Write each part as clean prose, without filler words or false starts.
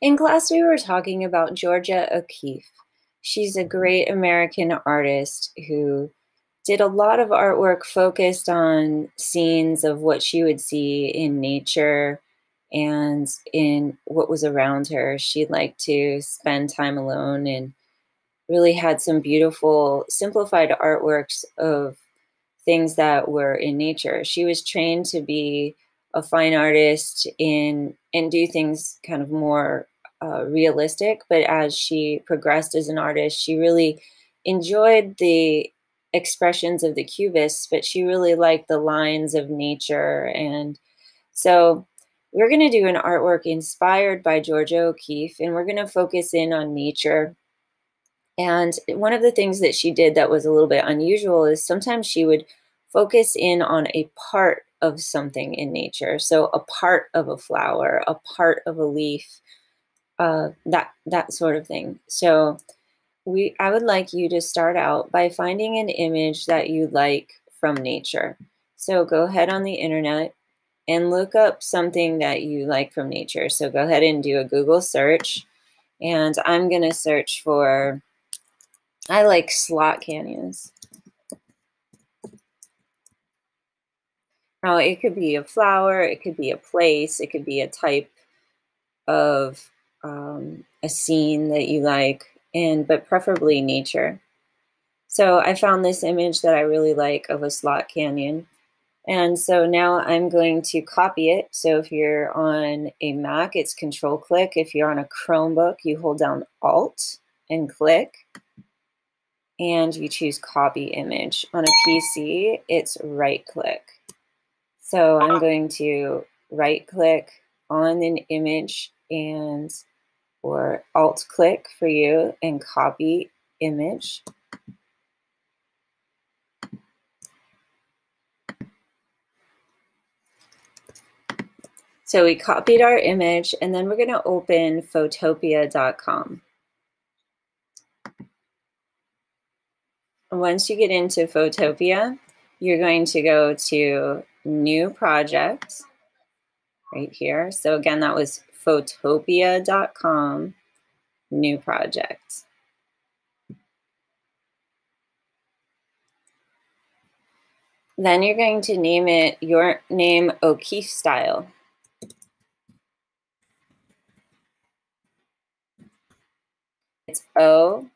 In class, we were talking about Georgia O'Keeffe. She's a great American artist who did a lot of artwork focused on scenes of what she would see in nature and in what was around her. She liked to spend time alone and really had some beautiful, simplified artworks of things that were in nature. She was trained to be a fine artist in and do things kind of more realistic. But as she progressed as an artist, she really enjoyed the expressions of the cubists, but she really liked the lines of nature. And so we're going to do an artwork inspired by Georgia O'Keeffe, and we're going to focus in on nature. And one of the things that she did that was a little bit unusual is sometimes she would focus in on a part of something in nature. So a part of a flower, a part of a leaf, that sort of thing. So I would like you to start out by finding an image that you like from nature. So go ahead on the internet and look up something that you like from nature. So go ahead and do a Google search. And I'm going to search for, I like slot canyons. Now, it could be a flower, it could be a place, it could be a type of a scene that you like, but preferably nature. So I found this image that I really like of a slot canyon. And so now I'm going to copy it. So if you're on a Mac, it's Control click. If you're on a Chromebook, you hold down Alt and click, and you choose copy image. On a PC, it's right click. So I'm going to right click on an image or alt click for you and copy image. So we copied our image, and then we're going to open photopea.com. Once you get into Photopea, you're going to go to New Project right here. So again, that was photopea.com, New Project. Then you're going to name it your name O'Keeffe style. It's O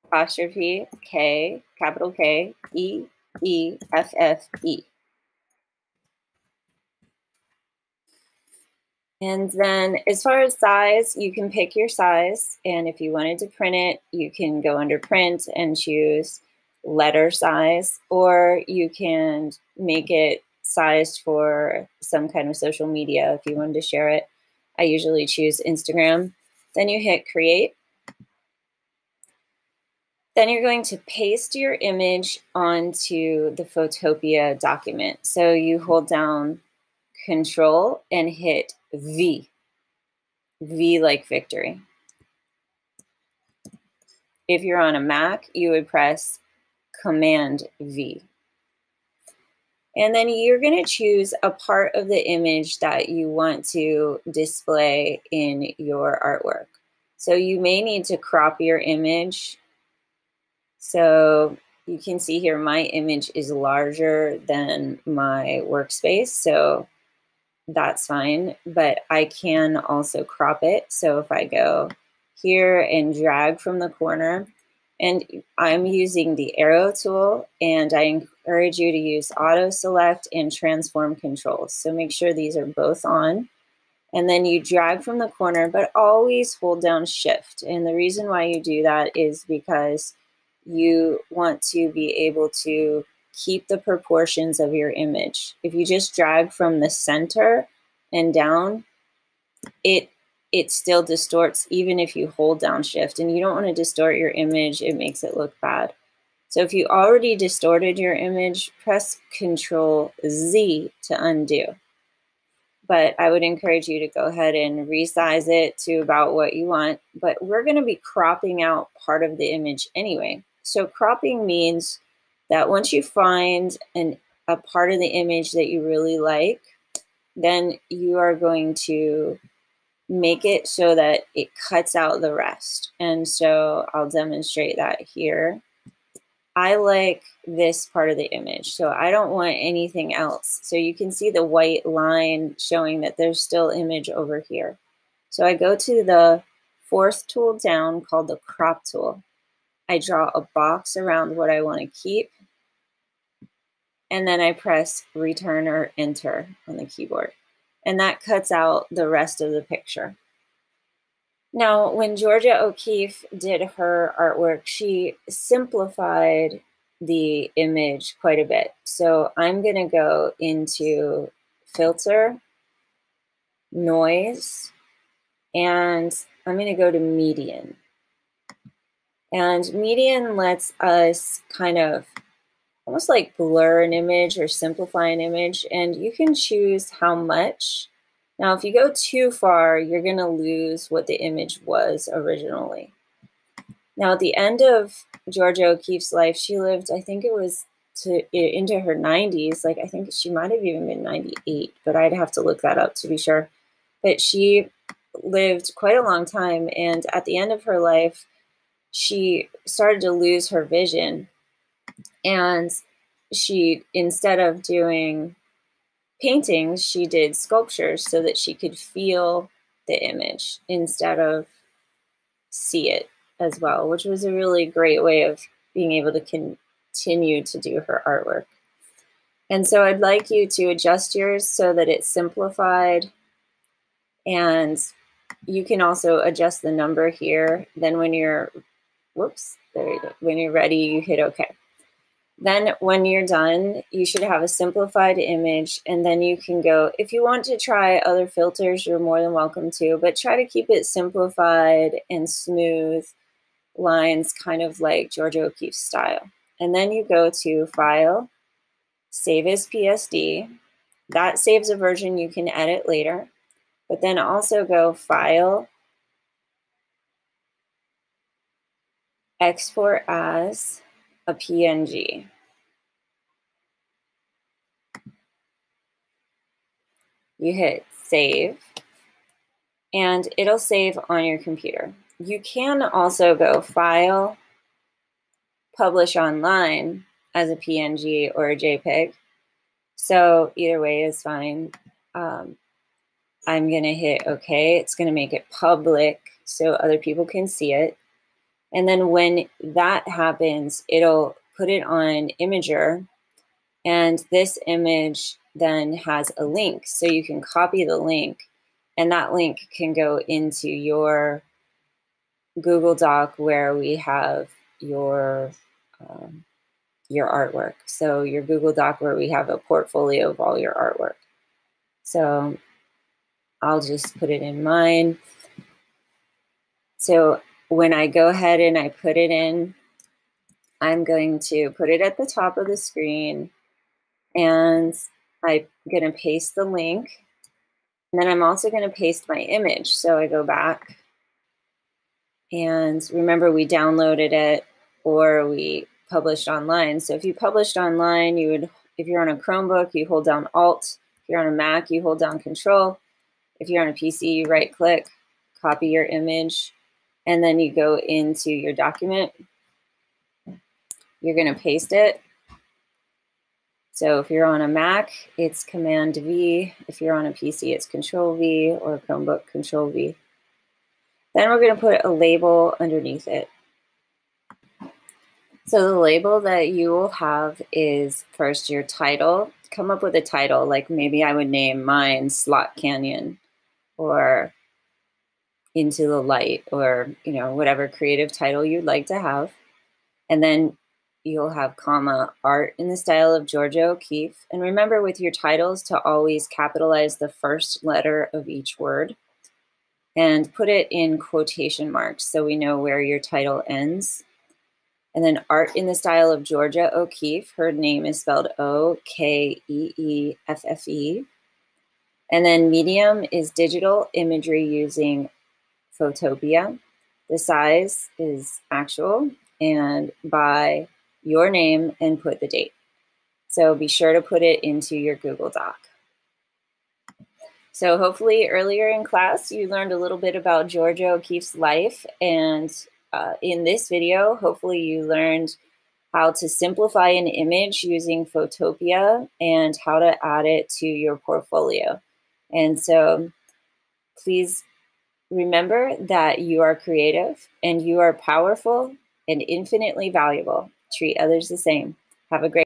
apostrophe K, capital K, E, E, F, F, E. And then as far as size, you can pick your size. And if you wanted to print it, you can go under print and choose letter size, or you can make it sized for some kind of social media if you wanted to share it. I usually choose Instagram. Then you hit create. Then you're going to paste your image onto the Photopea document. So you hold down Control and hit V. V like victory. If you're on a Mac, you would press Command V. And then you're going to choose a part of the image that you want to display in your artwork. So you may need to crop your image. So you can see here my image is larger than my workspace, so that's fine, but I can also crop it. So if I go here and drag from the corner, and I'm using the arrow tool, and I encourage you to use auto select and transform controls. So make sure these are both on. And then you drag from the corner, but always hold down shift. And the reason why you do that is because you want to be able to keep the proportions of your image. If you just drag from the center and down, it still distorts even if you hold down shift, and you don't want to distort your image. It makes it look bad. So if you already distorted your image, press Control Z to undo. But I would encourage you to go ahead and resize it to about what you want. But we're going to be cropping out part of the image anyway. So cropping means that once you find a part of the image that you really like, then you are going to make it so that it cuts out the rest. And so I'll demonstrate that here. I like this part of the image, so I don't want anything else. So you can see the white line showing that there's still image over here. So I go to the fourth tool down called the crop tool. I draw a box around what I want to keep, and then I press return or enter on the keyboard. And that cuts out the rest of the picture. Now, when Georgia O'Keeffe did her artwork, she simplified the image quite a bit. So I'm going to go into filter, noise, and I'm going to go to median. And median lets us kind of almost like blur an image or simplify an image, and you can choose how much. Now, if you go too far, you're going to lose what the image was originally. Now, at the end of Georgia O'Keeffe's life, she lived, I think it was into her 90s. Like, I think she might have even been 98, but I'd have to look that up to be sure. But she lived quite a long time, and at the end of her life, she started to lose her vision. And she, instead of doing paintings, she did sculptures so that she could feel the image instead of see it as well, which was a really great way of being able to continue to do her artwork. And so I'd like you to adjust yours so that it's simplified, and you can also adjust the number here. Then when you're, whoops, there you go. When you're ready, you hit OK. Then when you're done, you should have a simplified image, and then you can go, if you want to try other filters, you're more than welcome to, but try to keep it simplified and smooth lines, kind of like Georgia O'Keeffe's style. And then you go to File, Save as PSD. That saves a version you can edit later, but then also go File, Export as a PNG. You hit save, and it'll save on your computer. You can also go File, Publish Online as a PNG or a JPEG. So either way is fine. I'm going to hit OK. It's going to make it public so other people can see it. And then when that happens, it'll put it on Imager, and this image then has a link. So you can copy the link, and that link can go into your Google Doc where we have your artwork. So your Google Doc where we have a portfolio of all your artwork. So I'll just put it in mine. So when I go ahead and I put it in, I'm going to put it at the top of the screen, and I'm going to paste the link. And then I'm also going to paste my image. So I go back, and remember we downloaded it or we published online. So if you published online, you would, if you're on a Chromebook, you hold down Alt. If you're on a Mac, you hold down Control. If you're on a PC, you right click, copy your image, and then you go into your document. You're going to paste it. So if you're on a Mac, it's Command V. If you're on a PC, it's Control V, or a Chromebook, Control V. Then we're going to put a label underneath it. So the label that you will have is first your title. Come up with a title, like maybe I would name mine Slot Canyon, or Into the Light, or whatever creative title you'd like to have. And then you'll have comma, art in the style of Georgia O'Keeffe. And remember with your titles to always capitalize the first letter of each word and put it in quotation marks so we know where your title ends. And then art in the style of Georgia O'Keeffe. Her name is spelled O-K-E-E-F-F-E. And then medium is digital imagery using Photopea. The size is actual and by your name, and put the date. So be sure to put it into your Google Doc. So hopefully earlier in class, you learned a little bit about Georgia O'Keeffe's life. And in this video, hopefully you learned how to simplify an image using Photopea and how to add it to your portfolio. And so please remember that you are creative and you are powerful and infinitely valuable. Treat others the same. Have a great